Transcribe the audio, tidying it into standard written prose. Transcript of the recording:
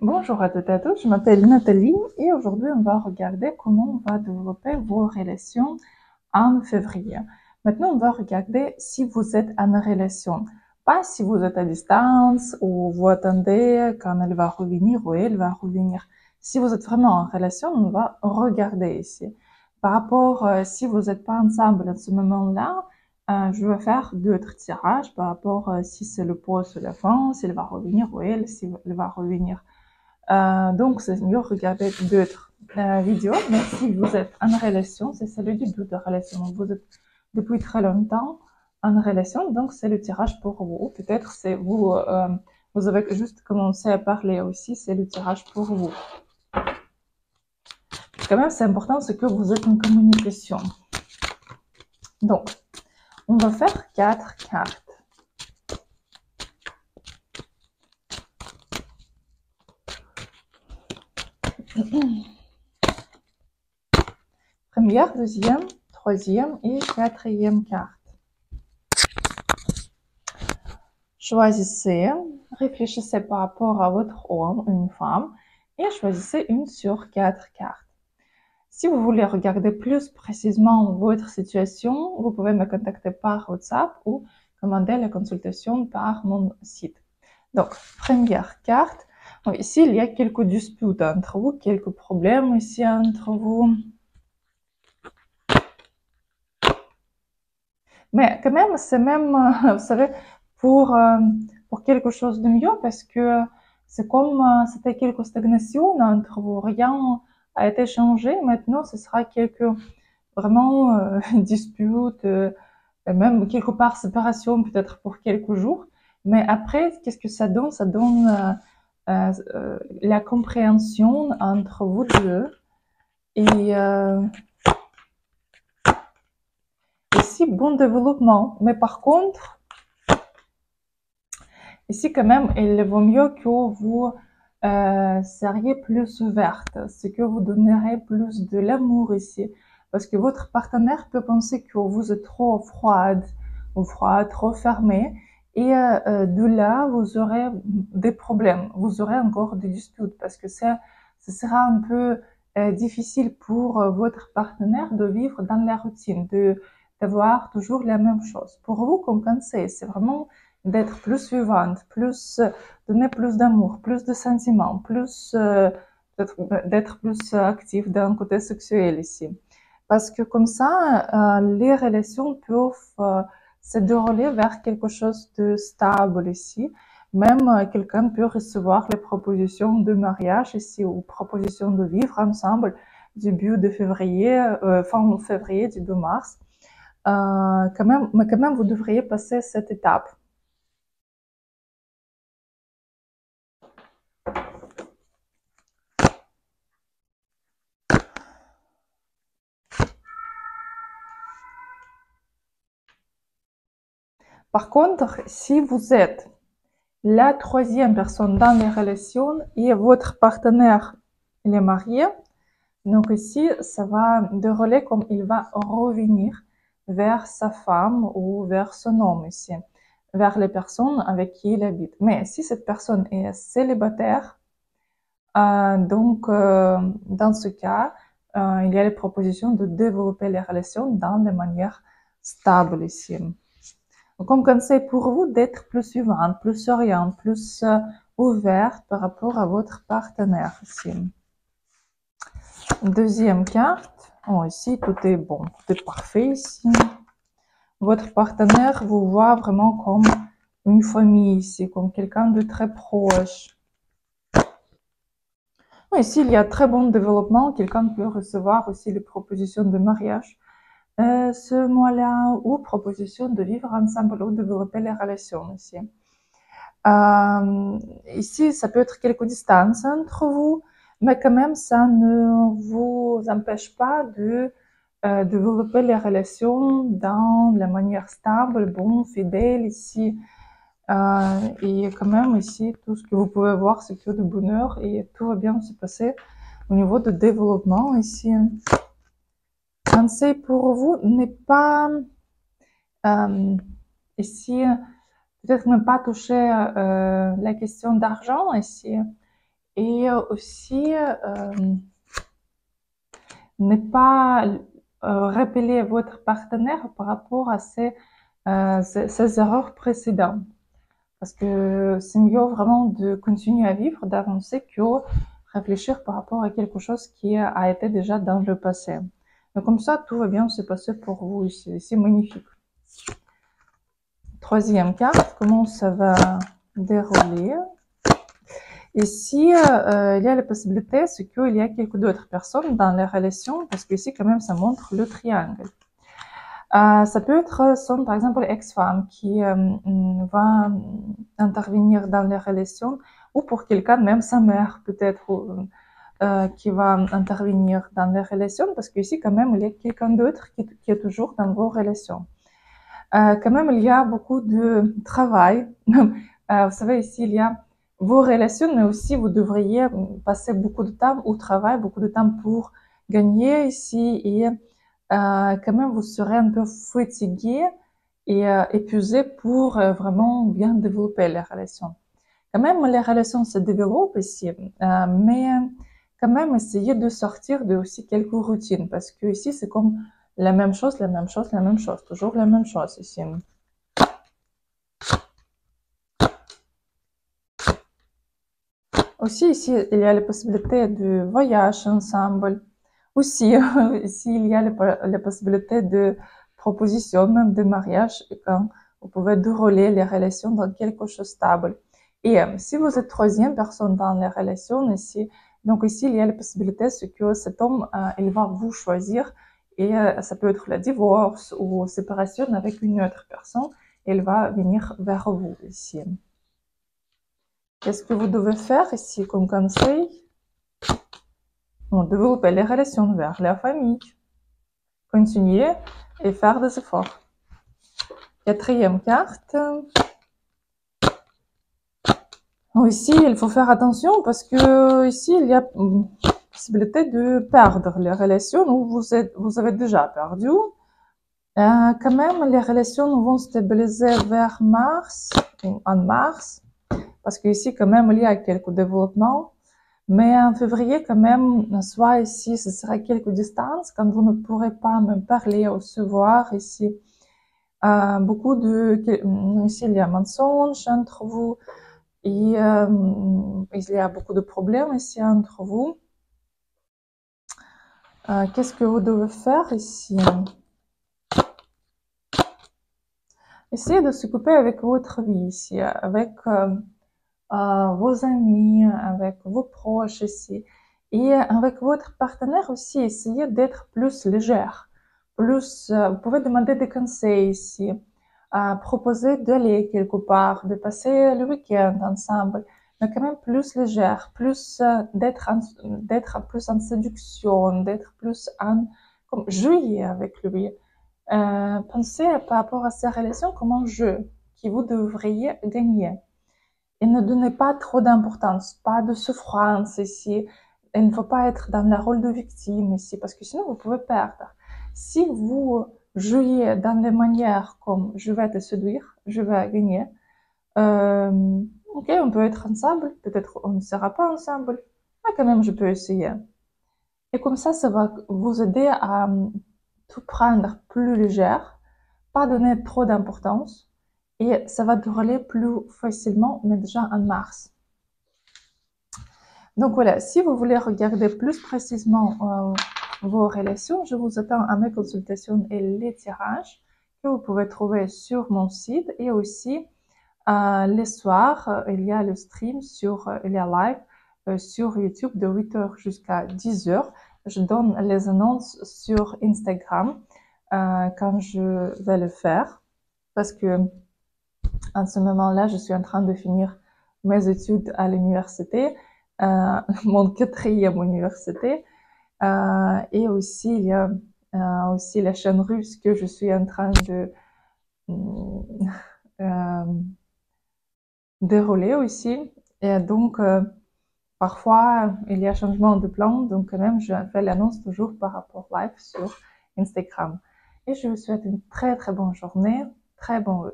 Bonjour à toutes et à tous, je m'appelle Nathalie et aujourd'hui on va regarder comment on va développer vos relations en février. Maintenant on va regarder si vous êtes en relation, pas si vous êtes à distance ou vous attendez quand elle va revenir ou elle va revenir. Si vous êtes vraiment en relation, on va regarder ici. Par rapport, si vous n'êtes pas ensemble à ce moment-là, je vais faire d'autres tirages par rapport si c'est le pause ou la fin, s'il va revenir ou elle, s'il va revenir. Donc, c'est mieux regarder d'autres vidéos, mais si vous êtes en relation, c'est celui du doute de relation. Vous êtes depuis très longtemps en relation, donc c'est le tirage pour vous. Peut-être c'est vous, vous avez juste commencé à parler aussi, c'est le tirage pour vous. Quand même, c'est important, c'est que vous êtes en communication. Donc, on va faire 4 cartes. Première, deuxième, troisième et quatrième carte. Choisissez, réfléchissez par rapport à votre homme, une femme, et choisissez une sur 4 cartes. Si vous voulez regarder plus précisément votre situation, vous pouvez me contacter par WhatsApp ou commander la consultation par mon site. Donc, première carte. Bon, ici, il y a quelques disputes entre vous, quelques problèmes ici entre vous. Mais quand même, c'est même, vous savez, pour quelque chose de mieux, parce que c'est comme c'était quelques stagnations entre vous, rien a été changé. Maintenant, ce sera quelques vraiment disputes, et même quelque part séparation peut-être pour quelques jours. Mais après, qu'est-ce que ça donne? Ça donne la compréhension entre vous deux et ici bon développement. Mais par contre, ici, quand même, il vaut mieux que vous seriez plus ouverte, c'est que vous donnerez plus de l'amour ici. Parce que votre partenaire peut penser que vous êtes trop froide, ou froid, trop fermé. Et de là, vous aurez des problèmes, vous aurez encore des disputes. Parce que ça sera un peu difficile pour votre partenaire de vivre dans la routine, d'avoir toujours la même chose. Pour vous, comme conseil, c'est vraiment d'être plus vivante, plus donner plus d'amour, plus de sentiments, plus d'être plus actif d'un côté sexuel ici. Parce que comme ça, les relations peuvent se dérouler vers quelque chose de stable ici. Même quelqu'un peut recevoir les propositions de mariage ici ou propositions de vivre ensemble début de février, fin février, début mars. Mais quand même, vous devriez passer cette étape. Par contre, si vous êtes la troisième personne dans les relations et votre partenaire il est marié, donc ici, ça va dérouler comme il va revenir vers sa femme ou vers son homme ici, vers les personnes avec qui il habite. Mais si cette personne est célibataire, dans ce cas, il y a les propositions de développer les relations dans des manières stables ici. Comme conseil pour vous d'être plus suivante, plus souriante, plus ouverte par rapport à votre partenaire ici. Deuxième carte. Oh, ici, tout est bon, tout est parfait ici. Votre partenaire vous voit vraiment comme une famille ici, comme quelqu'un de très proche. Ici, il y a très bon développement. Quelqu'un peut recevoir aussi les propositions de mariage ce mois-là ou proposition de vivre ensemble ou développer les relations ici. Ici, ça peut être quelques distances entre vous, mais quand même, ça ne vous empêche pas de développer les relations dans la manière stable, bon, fidèle ici. Et quand même, ici, tout ce que vous pouvez voir, c'est que du bonheur et tout va bien se passer au niveau de développement ici. Conseil pour vous n'est pas ici, peut-être ne pas toucher la question d'argent ici. Et aussi, ne pas rappeler votre partenaire par rapport à ces erreurs précédentes. Parce que c'est mieux vraiment de continuer à vivre, d'avancer, que réfléchir par rapport à quelque chose qui a été déjà dans le passé. Mais comme ça, tout va bien se passer pour vous ici. C'est magnifique. Troisième carte, comment ça va dérouler? Ici, il y a la possibilité, c'est qu'il y a quelques d'autres personnes dans les relations, parce que ici, quand même, ça montre le triangle. Ça peut être son, par exemple, ex-femme qui va intervenir dans les relations, ou pour quelqu'un, même sa mère, peut-être, qui va intervenir dans les relations, parce qu'ici, quand même, il y a quelqu'un d'autre qui est toujours dans vos relations. Quand même, il y a beaucoup de travail. Vous savez, ici, il y a vos relations, mais aussi vous devriez passer beaucoup de temps au travail, beaucoup de temps pour gagner ici, et quand même, vous serez un peu fatigué et épuisé pour vraiment bien développer les relations. Quand même, les relations se développent ici, mais quand même, essayez de sortir de aussi quelques routines, parce que ici, c'est comme la même chose, la même chose, la même chose, toujours la même chose ici. Aussi, ici, il y a la possibilité de voyage ensemble. Aussi, ici, il y a la possibilité de proposition, même de mariage, quand vous pouvez dérouler les relations dans quelque chose de stable. Et si vous êtes troisième personne dans les relations ici, donc ici, il y a la possibilité, c'est que cet homme, il va vous choisir, et ça peut être le divorce ou séparation avec une autre personne, et il va venir vers vous ici. Qu'est-ce que vous devez faire ici comme conseil? Bon, développer les relations vers la famille. Continuer et faire des efforts. Quatrième carte. Ici, il faut faire attention parce que ici, il y a possibilité de perdre les relations où vous avez déjà perdu. Quand même, les relations vont stabiliser vers mars, en mars, parce qu'ici, quand même, il y a quelques développements. Mais en février, quand même, soit ici, ce sera quelques distances, quand vous ne pourrez pas me parler ou se voir ici. Beaucoup de, ici, il y a mensonges entre vous, et il y a beaucoup de problèmes ici entre vous. Qu'est-ce que vous devez faire ici? Essayez de s'occuper avec votre vie ici, avec vos amis, avec vos proches ici. Et avec votre partenaire aussi, essayez d'être plus légère. Plus, vous pouvez demander des conseils ici, proposer d'aller quelque part, de passer le week-end ensemble, mais quand même plus légère, plus d'être plus en séduction, d'être plus en comme jouer avec lui. Pensez par rapport à ces relations comme un jeu que vous devriez gagner. Et ne donnez pas trop d'importance, pas de souffrance ici. Il ne faut pas être dans le rôle de victime ici, parce que sinon vous pouvez perdre. Si vous jouez dans les manières comme je vais te séduire, je vais gagner, ok, on peut être ensemble, peut-être on ne sera pas ensemble, mais quand même je peux essayer. Et comme ça va vous aider à tout prendre plus légère, pas donner trop d'importance, et ça va dérouler plus facilement, mais déjà en mars. Donc voilà, si vous voulez regarder plus précisément vos relations, je vous attends à mes consultations et les tirages que vous pouvez trouver sur mon site, et aussi les soirs, il y a le stream il y a live sur YouTube de 8h jusqu'à 10h. Je donne les annonces sur Instagram quand je vais le faire, parce que en ce moment-là, je suis en train de finir mes études à l'université, mon quatrième université, et aussi il y a aussi la chaîne russe que je suis en train de dérouler aussi. Et donc, parfois, il y a changement de plan, donc quand même, je fais l'annonce toujours par rapport live sur Instagram. Et je vous souhaite une très très bonne journée, très bon